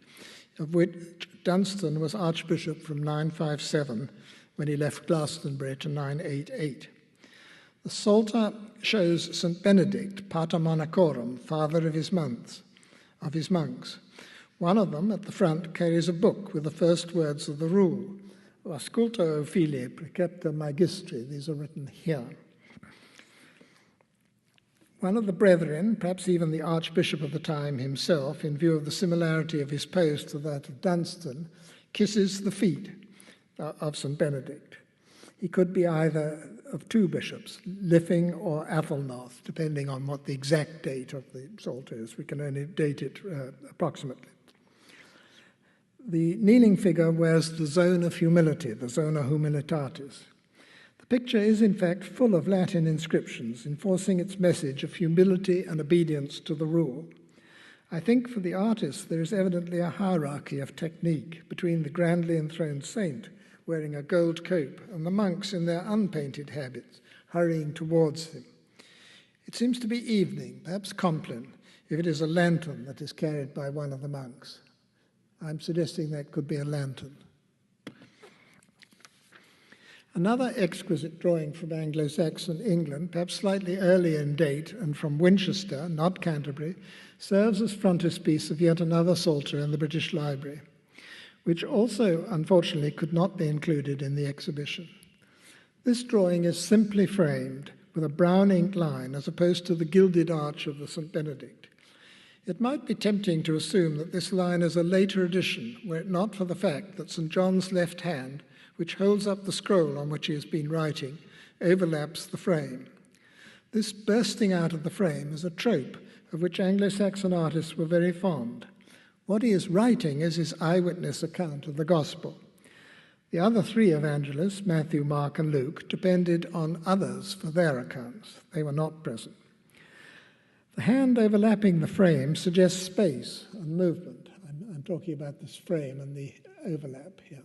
of which Dunstan was archbishop from 957 when he left Glastonbury to 988. The Psalter shows St Benedict, Pater Monachorum, father of his monks. One of them, at the front, carries a book with the first words of the rule. Asculta, o fili, precepta magistri. These are written here. One of the brethren, perhaps even the archbishop of the time himself, in view of the similarity of his pose to that of Dunstan, kisses the feet of St Benedict. He could be either of two bishops, Liffing or Athelnoth, depending on what the exact date of the psalter is. We can only date it approximately. The kneeling figure wears the zone of humility, the zona humilitatis. The picture is, in fact, full of Latin inscriptions, enforcing its message of humility and obedience to the rule. I think for the artist there is evidently a hierarchy of technique between the grandly enthroned saint wearing a gold cope and the monks in their unpainted habits hurrying towards him. It seems to be evening, perhaps Compline, if it is a lantern that is carried by one of the monks. I'm suggesting that could be a lantern. Another exquisite drawing from Anglo-Saxon England, perhaps slightly earlier in date and from Winchester, not Canterbury, serves as frontispiece of yet another psalter in the British Library, which also, unfortunately, could not be included in the exhibition. This drawing is simply framed with a brown ink line as opposed to the gilded arch of the St. Benedict. It might be tempting to assume that this line is a later addition, were it not for the fact that St. John's left hand, which holds up the scroll on which he has been writing, overlaps the frame. This bursting out of the frame is a trope of which Anglo-Saxon artists were very fond. What he is writing is his eyewitness account of the Gospel. The other three evangelists, Matthew, Mark, and Luke, depended on others for their accounts. They were not present. The hand overlapping the frame suggests space and movement. I'm talking about this frame and the overlap here.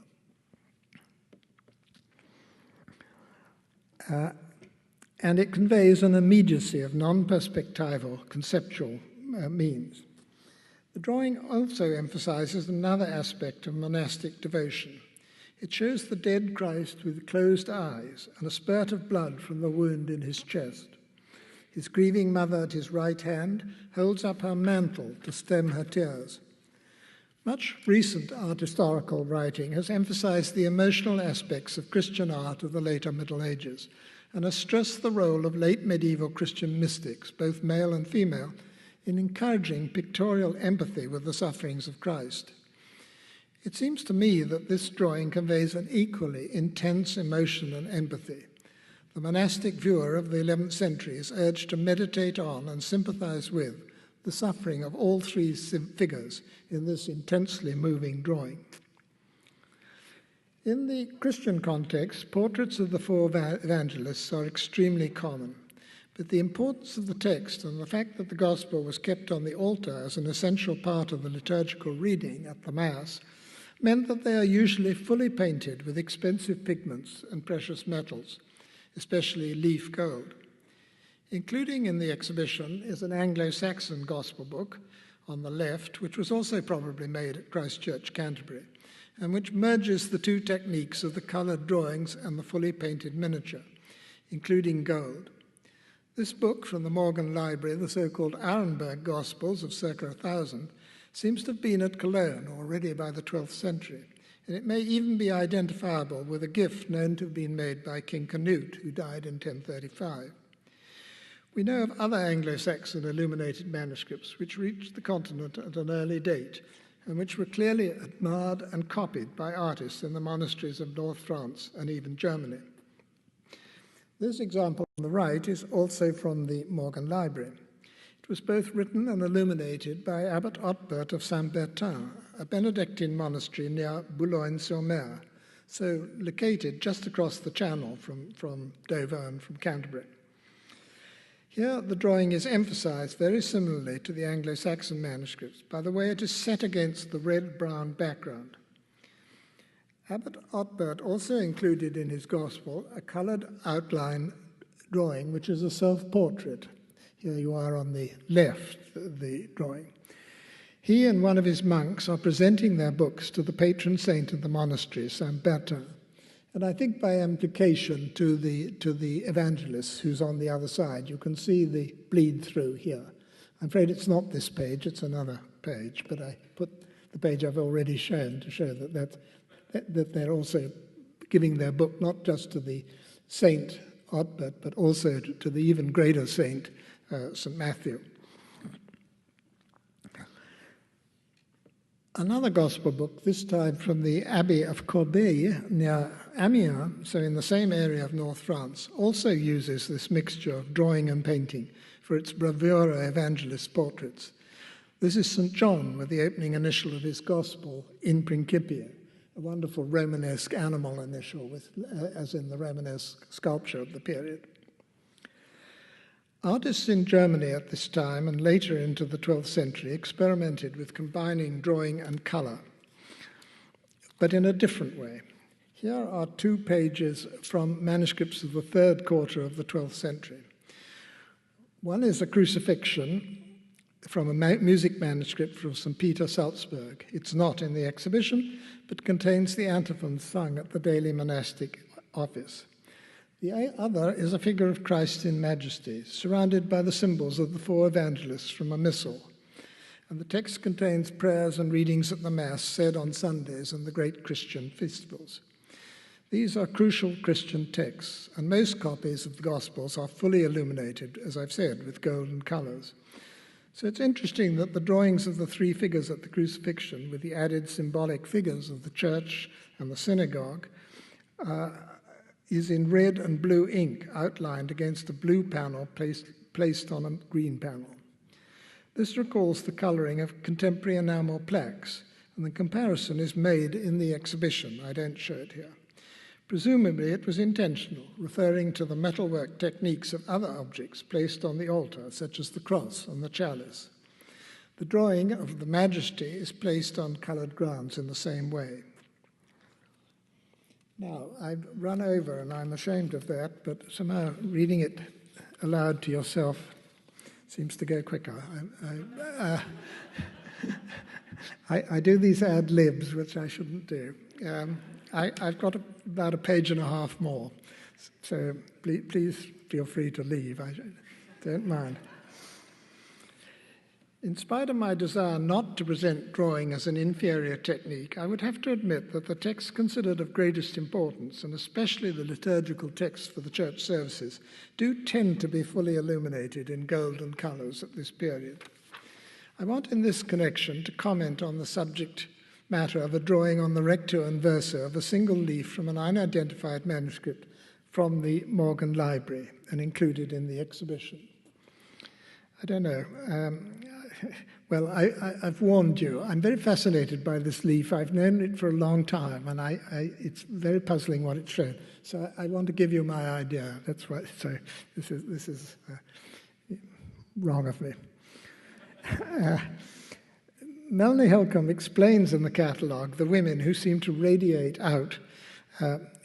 And it conveys an immediacy of non-perspectival conceptual means. The drawing also emphasizes another aspect of monastic devotion. It shows the dead Christ with closed eyes and a spurt of blood from the wound in his chest. His grieving mother at his right hand holds up her mantle to stem her tears. Much recent art historical writing has emphasized the emotional aspects of Christian art of the later Middle Ages and has stressed the role of late medieval Christian mystics, both male and female, in encouraging pictorial empathy with the sufferings of Christ. It seems to me that this drawing conveys an equally intense emotion and empathy. The monastic viewer of the 11th century is urged to meditate on and sympathize with the suffering of all three figures in this intensely moving drawing. In the Christian context, portraits of the four evangelists are extremely common, But the importance of the text and the fact that the Gospel was kept on the altar as an essential part of the liturgical reading at the Mass meant that they are usually fully painted with expensive pigments and precious metals, especially leaf gold. Including in the exhibition is an Anglo-Saxon Gospel book on the left, which was also probably made at Christ Church, Canterbury, and which merges the two techniques of the coloured drawings and the fully painted miniature, including gold. This book from the Morgan Library, the so-called Arenberg Gospels of circa 1000, seems to have been at Cologne already by the 12th century, and it may even be identifiable with a gift known to have been made by King Canute, who died in 1035. We know of other Anglo-Saxon illuminated manuscripts which reached the continent at an early date and which were clearly admired and copied by artists in the monasteries of North France and even Germany. This example on the right is also from the Morgan Library. It was both written and illuminated by Abbot Otbert of Saint-Bertin, a Benedictine monastery near Boulogne-sur-Mer, so located just across the channel from Dover and from Canterbury. Here, the drawing is emphasized very similarly to the Anglo-Saxon manuscripts by the way it is set against the red-brown background. Abbot Otbert also included in his Gospel a colored outline drawing, which is a self-portrait. Here you are on the left, the drawing. He and one of his monks are presenting their books to the patron saint of the monastery, Saint Bertin, and I think by implication to the evangelist who's on the other side. You can see the bleed through here. I'm afraid it's not this page, it's another page, but I put the page I've already shown to show that they're also giving their book not just to the Saint Otbert, but also to the even greater saint, St. Matthew. Another Gospel book, this time from the Abbey of Corbeil near Amiens, so in the same area of North France, also uses this mixture of drawing and painting for its bravura evangelist portraits. This is St. John with the opening initial of his Gospel, in principio, a wonderful Romanesque animal initial, as in the Romanesque sculpture of the period. Artists in Germany at this time and later into the 12th century experimented with combining drawing and colour, but in a different way. Here are 2 pages from manuscripts of the 3rd quarter of the 12th century. One is a crucifixion from a music manuscript from St. Peter, Salzburg. It's not in the exhibition, but contains the antiphons sung at the daily monastic office. The other is a figure of Christ in majesty, surrounded by the symbols of the 4 evangelists from a missal. And the text contains prayers and readings at the Mass said on Sundays and the great Christian festivals. These are crucial Christian texts, and most copies of the Gospels are fully illuminated, as I've said, with golden colours. So it's interesting that the drawings of the 3 figures at the crucifixion, with the added symbolic figures of the church and the synagogue, is in red and blue ink outlined against a blue panel placed on a green panel. This recalls the colouring of contemporary enamel plaques, and the comparison is made in the exhibition. I don't show it here. Presumably it was intentional, referring to the metalwork techniques of other objects placed on the altar, such as the cross and the chalice. The drawing of the Majesty is placed on coloured grounds in the same way. Now, I've run over, and I'm ashamed of that, but somehow reading it aloud to yourself seems to go quicker. I do these ad libs, which I shouldn't do. I've got about a page and a half more, so please feel free to leave. I don't mind. In spite of my desire not to present drawing as an inferior technique, I would have to admit that the texts considered of greatest importance, and especially the liturgical texts for the church services, do tend to be fully illuminated in golden colours at this period. I want in this connection to comment on the subject matter of a drawing on the recto and verso of a single leaf from an unidentified manuscript from the Morgan Library and included in the exhibition. I don't know. Well, I've warned you. I'm very fascinated by this leaf. I've known it for a long time, and it's very puzzling what it's shown. So I want to give you my idea. That's why. So this is wrong of me. Melanie Helcom explains in the catalogue the women who seem to radiate out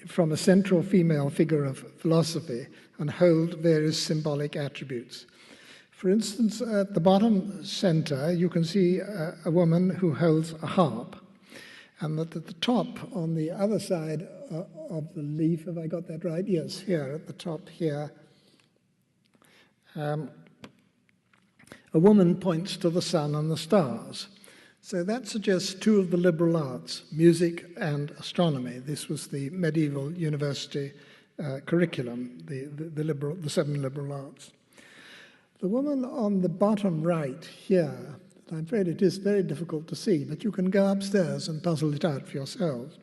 from a central female figure of philosophy and hold various symbolic attributes. For instance, at the bottom center, you can see a woman who holds a harp, and that at the top, on the other side of the leaf, have I got that right? Yes, here, at the top here, a woman points to the sun and the stars. So that suggests two of the liberal arts, music and astronomy. This was the medieval university curriculum, the seven liberal arts. The woman on the bottom right here, I'm afraid it is very difficult to see, but you can go upstairs and puzzle it out for yourselves,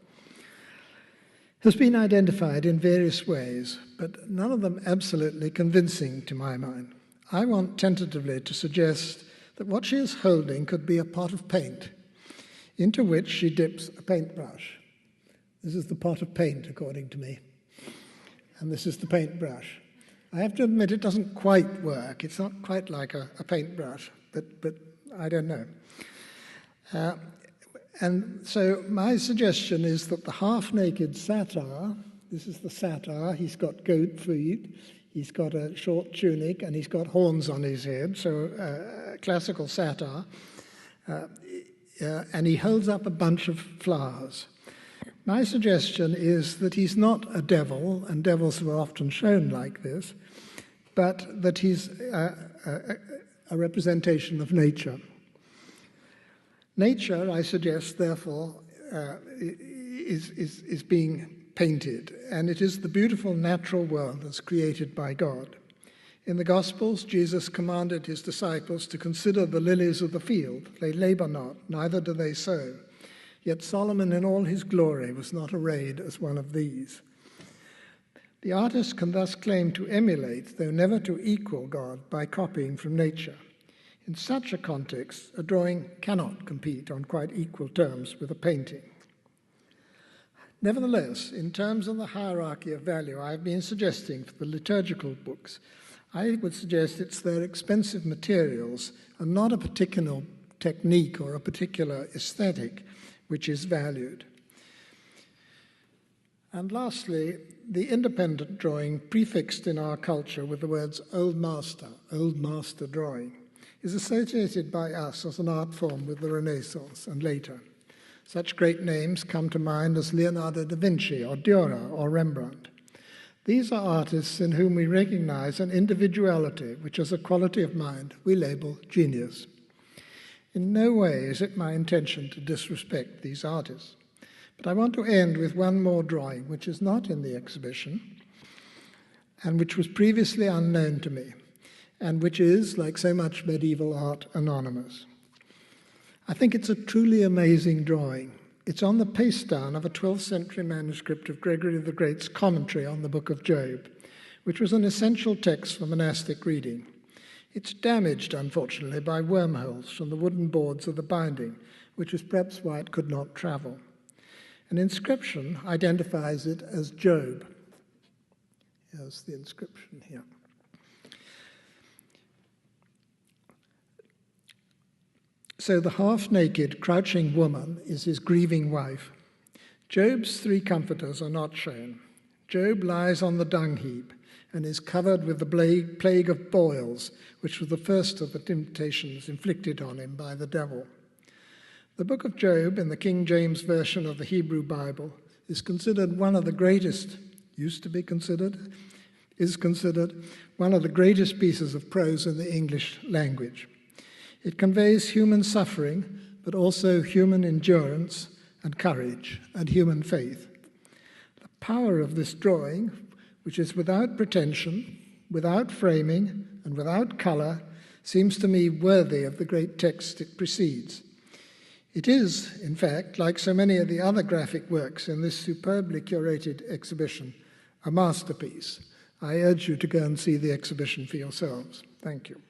has been identified in various ways, but none of them absolutely convincing to my mind. I want tentatively to suggest that what she is holding could be a pot of paint, into which she dips a paintbrush. This is the pot of paint, according to me, and this is the paintbrush. I have to admit it doesn't quite work. It's not quite like a paintbrush, but I don't know. And so my suggestion is that the half-naked satyr, this is the satyr, he's got goat feet, he's got a short tunic, and he's got horns on his head, so classical satyr, and he holds up a bunch of flowers. My suggestion is that he's not a devil, and devils were often shown like this, but that he's a representation of nature. Nature, I suggest, therefore, is being painted, and it is the beautiful natural world as created by God. In the Gospels, Jesus commanded his disciples to consider the lilies of the field. They labor not, neither do they sow. Yet Solomon in all his glory was not arrayed as one of these. The artist can thus claim to emulate, though never to equal God, by copying from nature. In such a context, a drawing cannot compete on quite equal terms with a painting. Nevertheless, in terms of the hierarchy of value I've been suggesting for the liturgical books, I would suggest it's their expensive materials and not a particular technique or a particular aesthetic which is valued. And lastly, the independent drawing prefixed in our culture with the words old master drawing, is associated by us as an art form with the Renaissance and later. Such great names come to mind as Leonardo da Vinci or Dürer or Rembrandt. These are artists in whom we recognize an individuality which as a quality of mind we label genius. In no way is it my intention to disrespect these artists, but I want to end with one more drawing which is not in the exhibition and which was previously unknown to me and which is, like so much medieval art, anonymous. I think it's a truly amazing drawing. It's on the paste down of a 12th century manuscript of Gregory the Great's commentary on the Book of Job, which was an essential text for monastic reading. It's damaged, unfortunately, by wormholes from the wooden boards of the binding, which is perhaps why it could not travel. An inscription identifies it as Job. Here's the inscription here. So the half-naked, crouching woman is his grieving wife. Job's three comforters are not shown. Job lies on the dung heap and is covered with the plague of boils, which was the first of the temptations inflicted on him by the devil. The book of Job, in the King James Version of the Hebrew Bible, is considered one of the greatest, is considered one of the greatest pieces of prose in the English language. It conveys human suffering, but also human endurance and courage and human faith. The power of this drawing, which is without pretension, without framing, and without color, seems to me worthy of the great text it precedes. It is, in fact, like so many of the other graphic works in this superbly curated exhibition, a masterpiece. I urge you to go and see the exhibition for yourselves. Thank you.